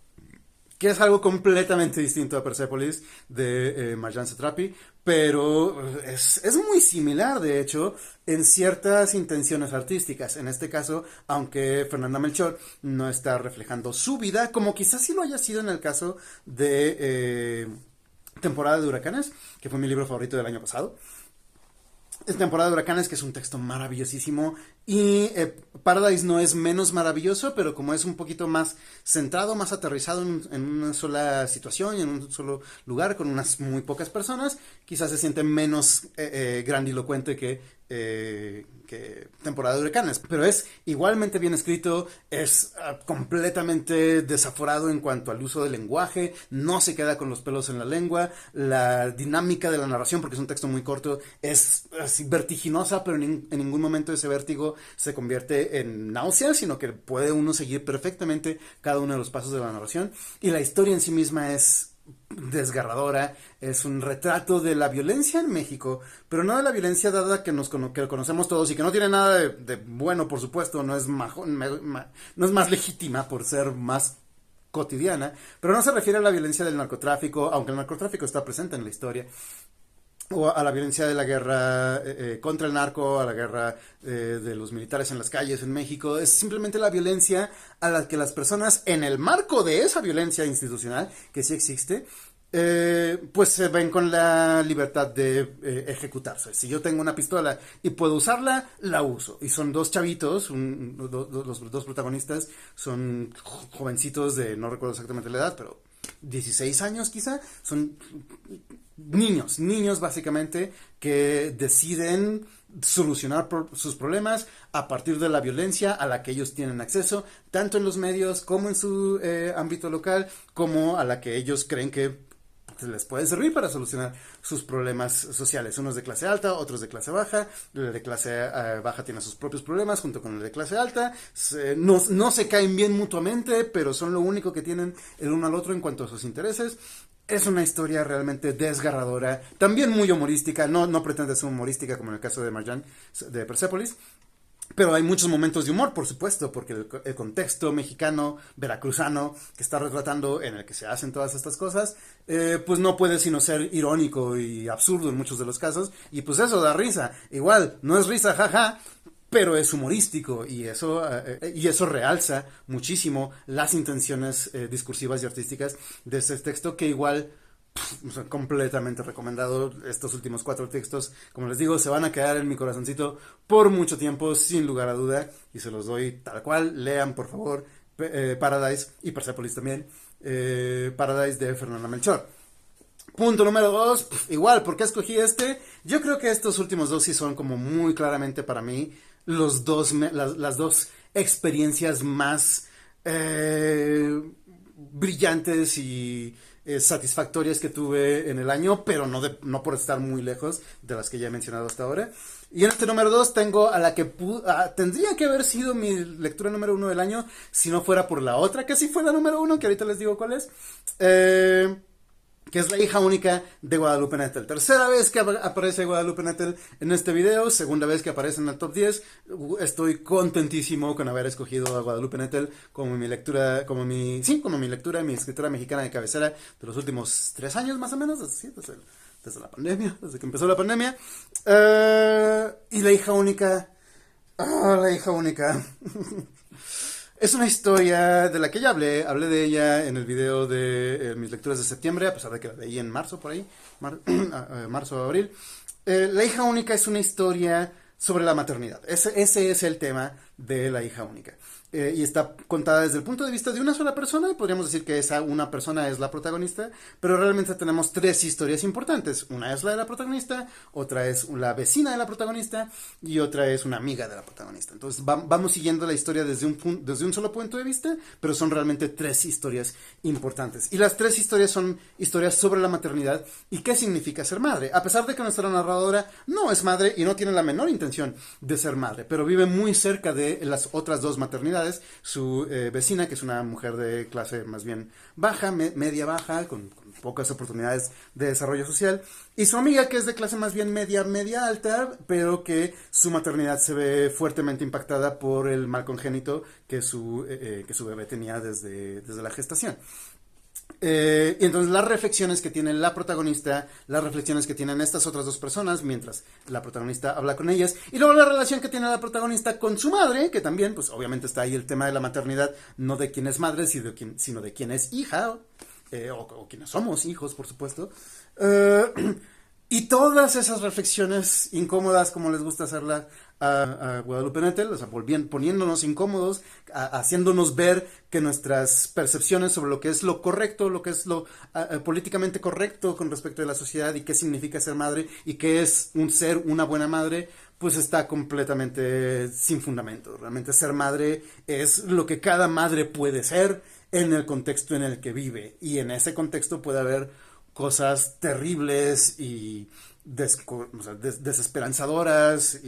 que es algo completamente distinto a Persepolis de Marjane Satrapi, pero es muy similar, de hecho, en ciertas intenciones artísticas. En este caso, aunque Fernanda Melchor no está reflejando su vida, como quizás sí lo haya sido en el caso de Temporada de Huracanes, que fue mi libro favorito del año pasado. Es Temporada de Huracanes, que es un texto maravillosísimo, y Paradise no es menos maravilloso, pero como es un poquito más centrado, más aterrizado en una sola situación y en un solo lugar, con unas muy pocas personas, quizás se siente menos grandilocuente que Temporada de Huracanes, pero es igualmente bien escrito, es completamente desaforado en cuanto al uso del lenguaje, no se queda con los pelos en la lengua, la dinámica de la narración, porque es un texto muy corto, es así vertiginosa, pero en ningún momento ese vértigo se convierte en náusea, sino que puede uno seguir perfectamente cada uno de los pasos de la narración, y la historia en sí misma es desgarradora, es un retrato de la violencia en México, pero no de la violencia dada que conocemos todos y que no tiene nada de bueno, por supuesto, no es más legítima por ser más cotidiana, pero no se refiere a la violencia del narcotráfico, aunque el narcotráfico está presente en la historia, o a la violencia de la guerra contra el narco, a la guerra de los militares en las calles en México. Es simplemente la violencia a la que las personas, en el marco de esa violencia institucional, que sí existe, pues se ven con la libertad de ejecutarse. Si yo tengo una pistola y puedo usarla, la uso. Y son dos chavitos, los dos protagonistas son jovencitos de, no recuerdo exactamente la edad, pero 16 años quizá, son niños básicamente que deciden solucionar sus problemas a partir de la violencia a la que ellos tienen acceso, tanto en los medios como en su ámbito local, como a la que ellos creen que les puede servir para solucionar sus problemas sociales. Unos de clase alta, otros de clase baja. El de clase baja tiene sus propios problemas junto con el de clase alta. No se caen bien mutuamente, pero son lo único que tienen el uno al otro en cuanto a sus intereses. Es una historia realmente desgarradora, también muy humorística, no pretende ser humorística como en el caso de Marjan, de Persepolis, pero hay muchos momentos de humor, por supuesto, porque el contexto mexicano, veracruzano, que está retratando, en el que se hacen todas estas cosas, pues no puede sino ser irónico y absurdo en muchos de los casos, y pues eso da risa. Igual, no es risa, jaja, pero es humorístico y eso realza muchísimo las intenciones discursivas y artísticas de este texto, que igual o sea, completamente recomendado. Estos últimos 4 textos, como les digo, se van a quedar en mi corazoncito por mucho tiempo, sin lugar a duda, y se los doy tal cual. Lean, por favor, Paradise y Persepolis también. Paradise de Fernanda Melchor. Punto número 2, igual, ¿por qué escogí este? Yo creo que estos últimos 2 sí son como muy claramente para mí las dos experiencias más brillantes y satisfactorias que tuve en el año, pero no por estar muy lejos de las que ya he mencionado hasta ahora. Y en este número 2 tengo a la que tendría que haber sido mi lectura número 1 del año, si no fuera por la otra, que sí fue la número 1, que ahorita les digo cuál es. Que es La hija única de Guadalupe Nettel. Tercera vez que aparece Guadalupe Nettel en este video, segunda vez que aparece en el top 10. Estoy contentísimo con haber escogido a Guadalupe Nettel como mi lectura, mi escritora mexicana de cabecera de los últimos 3 años más o menos, desde la pandemia, desde que empezó la pandemia. Y La hija única. La hija única. Es una historia de la que ya hablé de ella en el video de mis lecturas de septiembre, a pesar de que la leí en marzo por ahí, marzo o abril. La hija única es una historia sobre la maternidad. Ese es el tema de La hija única. Y está contada desde el punto de vista de una sola persona. Podríamos decir que esa una persona es la protagonista, pero realmente tenemos 3 historias importantes. Una es la de la protagonista, otra es la vecina de la protagonista y otra es una amiga de la protagonista. Entonces vamos siguiendo la historia desde un solo punto de vista, pero son realmente 3 historias importantes. Y las 3 historias son historias sobre la maternidad y qué significa ser madre. A pesar de que nuestra narradora no es madre y no tiene la menor intención de ser madre, pero vive muy cerca de las otras 2 maternidades. Su vecina, que es una mujer de clase más bien baja, media baja, con pocas oportunidades de desarrollo social, y su amiga, que es de clase más bien media alta, pero que su maternidad se ve fuertemente impactada por el mal congénito que su bebé tenía desde la gestación. Y entonces las reflexiones que tiene la protagonista, las reflexiones que tienen estas otras 2 personas mientras la protagonista habla con ellas, y luego la relación que tiene la protagonista con su madre, que también pues obviamente está ahí el tema de la maternidad, no de quién es madre, sino de quién es hija, o quienes somos hijos, por supuesto. Y todas esas reflexiones incómodas, como les gusta hacerla a Guadalupe Nettel, o sea, poniéndonos incómodos, haciéndonos ver que nuestras percepciones sobre lo que es lo correcto, lo que es lo políticamente correcto con respecto a la sociedad y qué significa ser madre y qué es ser una buena madre, pues está completamente sin fundamento. Realmente ser madre es lo que cada madre puede ser en el contexto en el que vive, y en ese contexto puede haber cosas terribles y desesperanzadoras.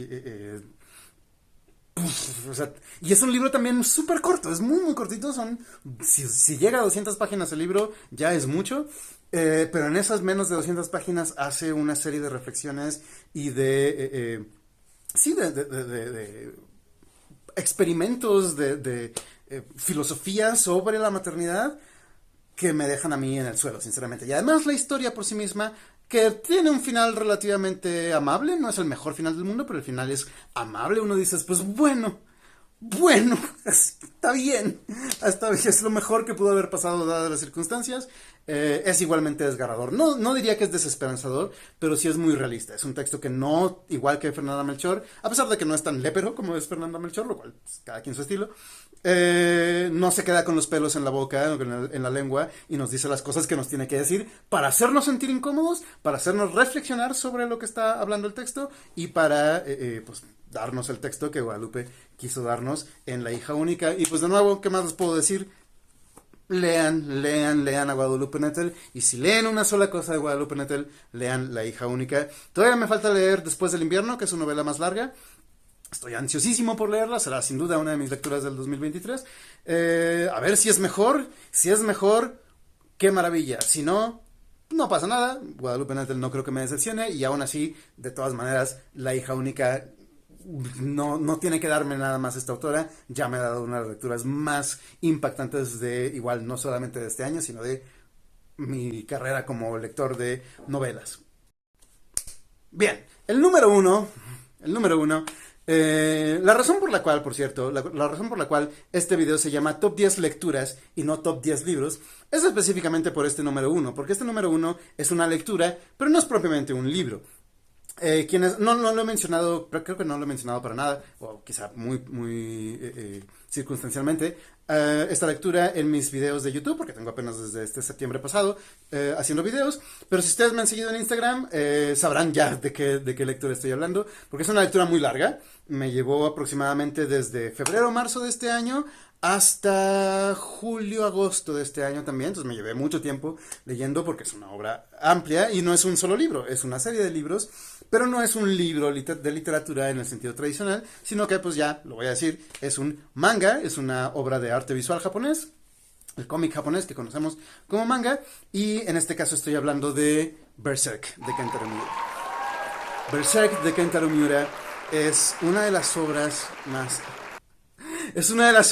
Y es un libro también súper corto, es muy muy cortito. Si llega a 200 páginas el libro, ya es mucho. Pero en esas menos de 200 páginas hace una serie de reflexiones y de experimentos de filosofía sobre la maternidad que me dejan a mí en el suelo, sinceramente. Y además la historia por sí misma, que tiene un final relativamente amable, no es el mejor final del mundo, pero el final es amable. Uno dice, pues bueno, bueno, está bien. Es lo mejor que pudo haber pasado dadas las circunstancias. Es igualmente desgarrador. No, no diría que es desesperanzador, pero sí es muy realista. Es un texto que no, igual que Fernanda Melchor, a pesar de que no es tan lépero como es Fernanda Melchor, lo cual, pues, cada quien su estilo, no se queda con los pelos en la boca, en la lengua, y nos dice las cosas que nos tiene que decir para hacernos sentir incómodos, para hacernos reflexionar sobre lo que está hablando el texto y para, pues, darnos el texto que Guadalupe quiso darnos en La hija única. Y pues de nuevo, ¿qué más les puedo decir? Lean a Guadalupe Nettel. Y si leen una sola cosa de Guadalupe Nettel, lean La hija única. Todavía me falta leer Después del invierno, que es su novela más larga. Estoy ansiosísimo por leerla, será sin duda una de mis lecturas del 2023. A ver si es mejor. Si es mejor, qué maravilla. Si no, no pasa nada. Guadalupe Nettel no creo que me decepcione. Y aún así, de todas maneras, La hija única no tiene que darme nada más esta autora. Ya me ha dado unas lecturas más impactantes de, igual, no solamente de este año, sino de mi carrera como lector de novelas. Bien, el número uno, la razón por la cual, por cierto, la razón por la cual este video se llama Top 10 lecturas y no Top 10 libros, es específicamente por este número uno, porque este número uno es una lectura, pero no es propiamente un libro. No lo he mencionado, pero creo que no lo he mencionado para nada, o quizá muy circunstancialmente, esta lectura en mis videos de YouTube, porque tengo apenas desde este septiembre pasado haciendo videos, pero si ustedes me han seguido en Instagram, sabrán ya de qué lectura estoy hablando, porque es una lectura muy larga, me llevó aproximadamente desde febrero o marzo de este año hasta julio, agosto de este año también, entonces me llevé mucho tiempo leyendo porque es una obra amplia y no es un solo libro, es una serie de libros, pero no es un libro de literatura en el sentido tradicional, sino que, pues ya lo voy a decir, es un manga, es una obra de arte visual japonés, el cómic japonés que conocemos como manga, y en este caso estoy hablando de Berserk de Kentaro Miura. Berserk de Kentaro Miura es una de las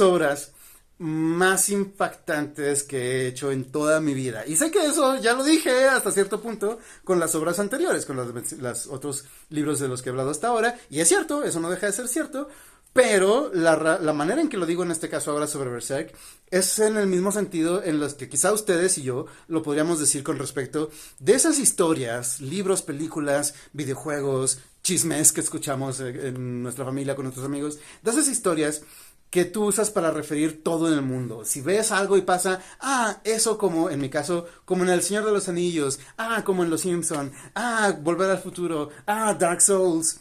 obras más impactantes que he hecho en toda mi vida. Y sé que eso ya lo dije hasta cierto punto con las obras anteriores, con los otros libros de los que he hablado hasta ahora. Y es cierto, eso no deja de ser cierto. Pero la manera en que lo digo en este caso ahora sobre Berserk es en el mismo sentido en los que quizá ustedes y yo lo podríamos decir con respecto de esas historias, libros, películas, videojuegos, chismes que escuchamos en nuestra familia con nuestros amigos, de esas historias que tú usas para referir todo en el mundo. Si ves algo y pasa, eso como, en mi caso, como en El Señor de los Anillos, como en Los Simpson, Volver al Futuro, Dark Souls,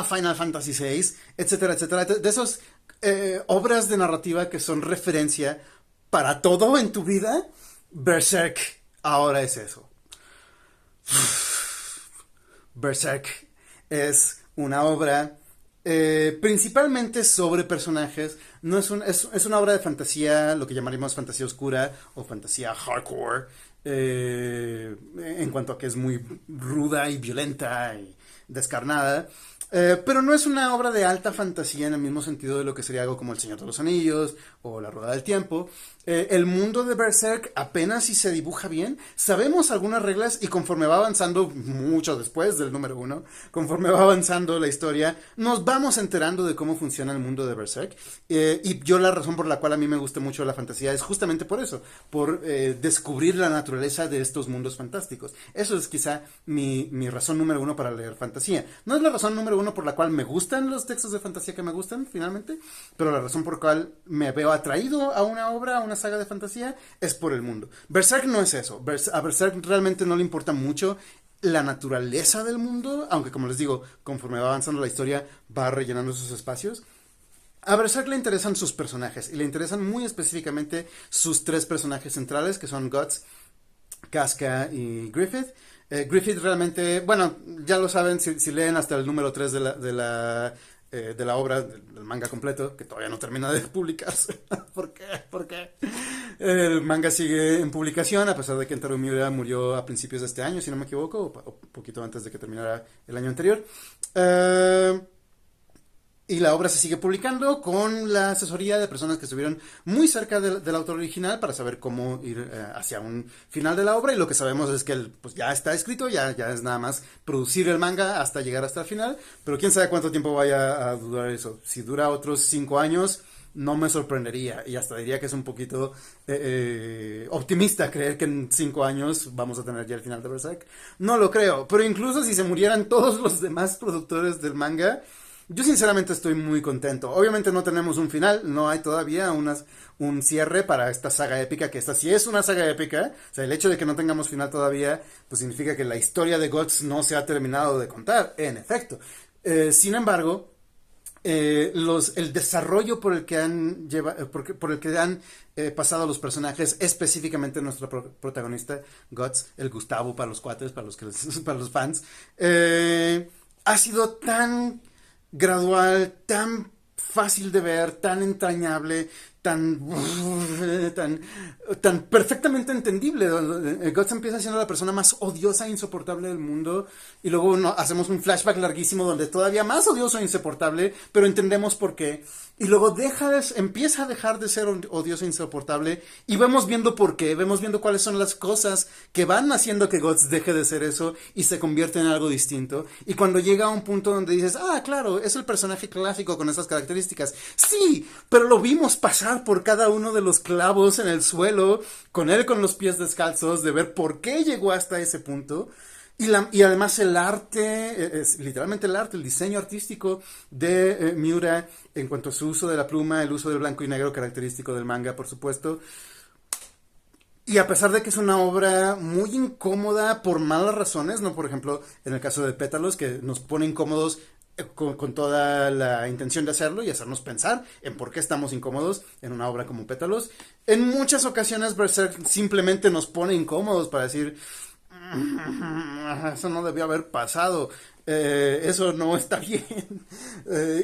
Final Fantasy VI, etcétera, etcétera. De esas obras de narrativa que son referencia para todo en tu vida, Berserk ahora es eso. Berserk es una obra principalmente sobre personajes. No es una obra de fantasía, lo que llamaríamos fantasía oscura o fantasía hardcore, en cuanto a que es muy ruda y violenta y descarnada. Pero no es una obra de alta fantasía en el mismo sentido de lo que sería algo como El Señor de los Anillos o La Rueda del Tiempo. El mundo de Berserk apenas si se dibuja bien. Sabemos algunas reglas y conforme va avanzando, mucho después del número uno, conforme va avanzando la historia, nos vamos enterando de cómo funciona el mundo de Berserk. Y yo la razón por la cual a mí me gusta mucho la fantasía es justamente por eso, por descubrir la naturaleza de estos mundos fantásticos. Eso es quizá mi razón número uno para leer fantasía. No es la razón número uno por la cual me gustan los textos de fantasía que me gustan, finalmente, pero la razón por la cual me veo atraído a una obra, a una saga de fantasía, es por el mundo. Berserk no es eso. A Berserk realmente no le importa mucho la naturaleza del mundo, aunque como les digo, conforme va avanzando la historia, va rellenando sus espacios. A Berserk le interesan sus personajes, y le interesan muy específicamente sus tres personajes centrales, que son Guts, Casca y Griffith. Griffith realmente, bueno, ya lo saben si leen hasta el número 3 de la obra, del manga completo, que todavía no termina de publicarse. ¿Por qué? El manga sigue en publicación, a pesar de que Kentaro Miura murió a principios de este año, si no me equivoco, o poquito antes de que terminara el año anterior. Y la obra se sigue publicando con la asesoría de personas que estuvieron muy cerca del autor original para saber cómo ir hacia un final de la obra. Y lo que sabemos es que pues ya está escrito, ya es nada más producir el manga hasta llegar hasta el final. Pero quién sabe cuánto tiempo vaya a durar eso. Si dura otros 5 años, no me sorprendería. Y hasta diría que es un poquito optimista creer que en 5 años vamos a tener ya el final de Berserk. No lo creo. Pero incluso si se murieran todos los demás productores del manga, yo sinceramente estoy muy contento. Obviamente no tenemos un final, no hay todavía un cierre para esta saga épica, que esta sí es una saga épica. O sea, el hecho de que no tengamos final todavía, pues significa que la historia de Guts no se ha terminado de contar, en efecto. Sin embargo, el desarrollo por el que han pasado los personajes, específicamente nuestro protagonista, Guts, el Gustavo para los cuates, para los fans, ha sido tan gradual, tan fácil de ver, tan entrañable, tan perfectamente entendible. Guts empieza siendo la persona más odiosa e insoportable del mundo, y luego hacemos un flashback larguísimo donde todavía más odioso e insoportable, pero entendemos por qué. Y luego empieza a dejar de ser odioso e insoportable, y vamos viendo por qué, vemos viendo cuáles son las cosas que van haciendo que Guts deje de ser eso y se convierte en algo distinto. Y cuando llega a un punto donde dices, ah, claro, es el personaje clásico con esas características. Sí, pero lo vimos pasar por cada uno de los clavos en el suelo, con él con los pies descalzos, de ver por qué llegó hasta ese punto. Y además el arte, literalmente el arte, el diseño artístico de Miura en cuanto a su uso de la pluma, el uso del blanco y negro característico del manga, por supuesto. Y a pesar de que es una obra muy incómoda por malas razones, no por ejemplo en el caso de Pétalos, que nos pone incómodos con toda la intención de hacerlo y hacernos pensar en por qué estamos incómodos en una obra como Pétalos, en muchas ocasiones Berserk simplemente nos pone incómodos para decir, eso no debió haber pasado, eso no está bien,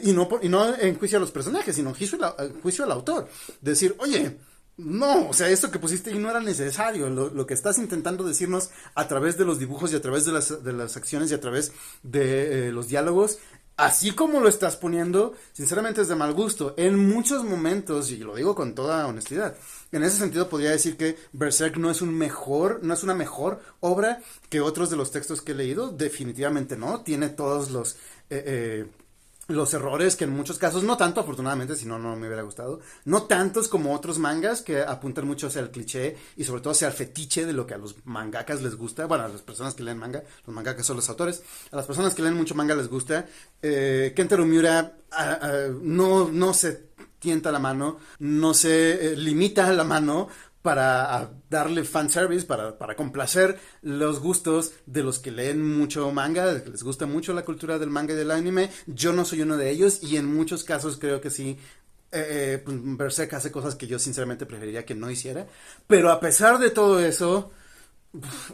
y no en juicio a los personajes, sino en juicio al autor, decir, oye, no, o sea, esto que pusiste ahí no era necesario. Lo que estás intentando decirnos a través de los dibujos y a través de las acciones y a través de los diálogos, así como lo estás poniendo, sinceramente es de mal gusto. En muchos momentos, y lo digo con toda honestidad, en ese sentido podría decir que Berserk no es una mejor obra que otros de los textos que he leído. Definitivamente no. Tiene todos los errores que en muchos casos, no tanto afortunadamente, si no, no me hubiera gustado, no tantos como otros mangas que apuntan mucho hacia el cliché y sobre todo hacia el fetiche de lo que a los mangakas les gusta. Bueno, a las personas que leen manga, los mangakas son los autores, a las personas que leen mucho manga les gusta. Kentaro Miura no se tienta la mano, no se limita la mano para darle fanservice, para complacer los gustos de los que leen mucho manga, de que les gusta mucho la cultura del manga y del anime. Yo no soy uno de ellos y en muchos casos creo que sí, Berserk hace cosas que yo sinceramente preferiría que no hiciera. Pero a pesar de todo eso,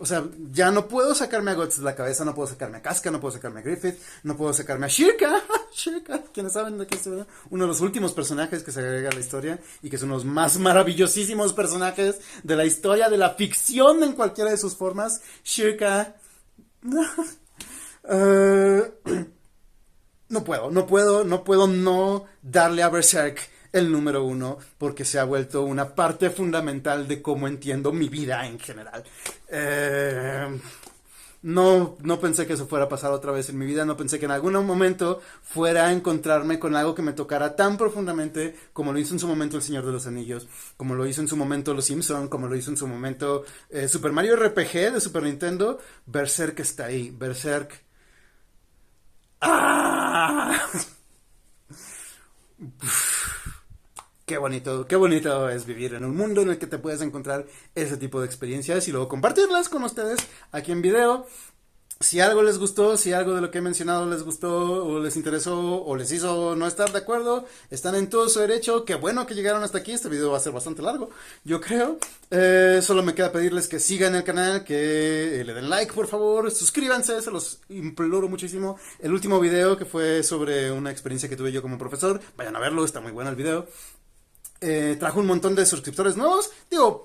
o sea, ya no puedo sacarme a Guts de la cabeza, no puedo sacarme a Casca, no puedo sacarme a Griffith, no puedo sacarme a Shirka. Shirka, quienes saben de qué es uno de los últimos personajes que se agrega a la historia y que son los más maravillosísimos personajes de la historia de la ficción en cualquiera de sus formas. Shirka. No puedo no darle a Berserk el número 1 porque se ha vuelto una parte fundamental de cómo entiendo mi vida en general. No pensé que eso fuera a pasar otra vez en mi vida, no pensé que en algún momento fuera a encontrarme con algo que me tocara tan profundamente como lo hizo en su momento El Señor de los Anillos, como lo hizo en su momento Los Simpson, como lo hizo en su momento Super Mario RPG de Super Nintendo. Berserk está ahí, Berserk. ¡Ah! Qué bonito es vivir en un mundo en el que te puedes encontrar ese tipo de experiencias y luego compartirlas con ustedes aquí en video. Si algo les gustó, si algo de lo que he mencionado les gustó o les interesó o les hizo no estar de acuerdo, están en todo su derecho. Qué bueno que llegaron hasta aquí. Este video va a ser bastante largo, yo creo. Solo me queda pedirles que sigan el canal, que le den like, por favor. Suscríbanse, se los imploro muchísimo. El último video que fue sobre una experiencia que tuve yo como profesor, vayan a verlo, está muy bueno el video. Trajo un montón de suscriptores nuevos. Digo,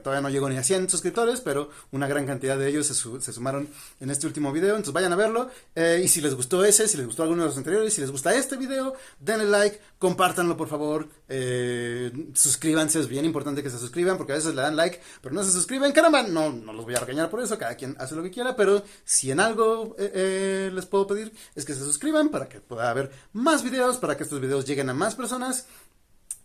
todavía no llegó ni a 100 suscriptores, pero una gran cantidad de ellos se sumaron en este último video. Entonces vayan a verlo. Y si les gustó si les gustó alguno de los anteriores, si les gusta este video, denle like, compártanlo por favor. Suscríbanse, es bien importante que se suscriban, porque a veces le dan like, pero no se suscriben. Caramba, no los voy a regañar por eso, cada quien hace lo que quiera, pero si en algo les puedo pedir es que se suscriban para que pueda haber más videos, para que estos videos lleguen a más personas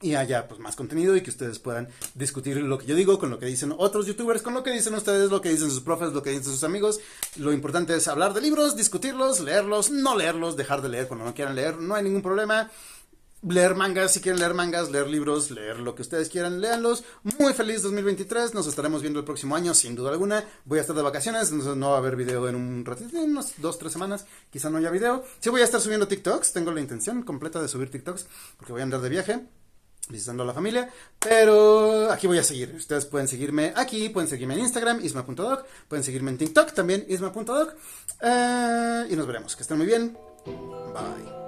y haya pues más contenido y que ustedes puedan discutir lo que yo digo con lo que dicen otros youtubers, con lo que dicen ustedes, lo que dicen sus profes, lo que dicen sus amigos. Lo importante es hablar de libros, discutirlos, leerlos, no leerlos, dejar de leer cuando no quieran leer, no hay ningún problema. Leer mangas, si quieren leer mangas, leer libros, leer lo que ustedes quieran, léanlos. Muy feliz 2023, nos estaremos viendo el próximo año, sin duda alguna. Voy a estar de vacaciones, entonces no va a haber video en un ratito, en unas 2-3 semanas, quizá no haya video. Sí voy a estar subiendo TikToks, tengo la intención completa de subir TikToks, porque voy a andar de viaje, visitando a la familia, pero aquí voy a seguir. Ustedes pueden seguirme aquí, pueden seguirme en Instagram, isma.doc, pueden seguirme en TikTok también, isma.doc, y nos veremos. Que estén muy bien. Bye.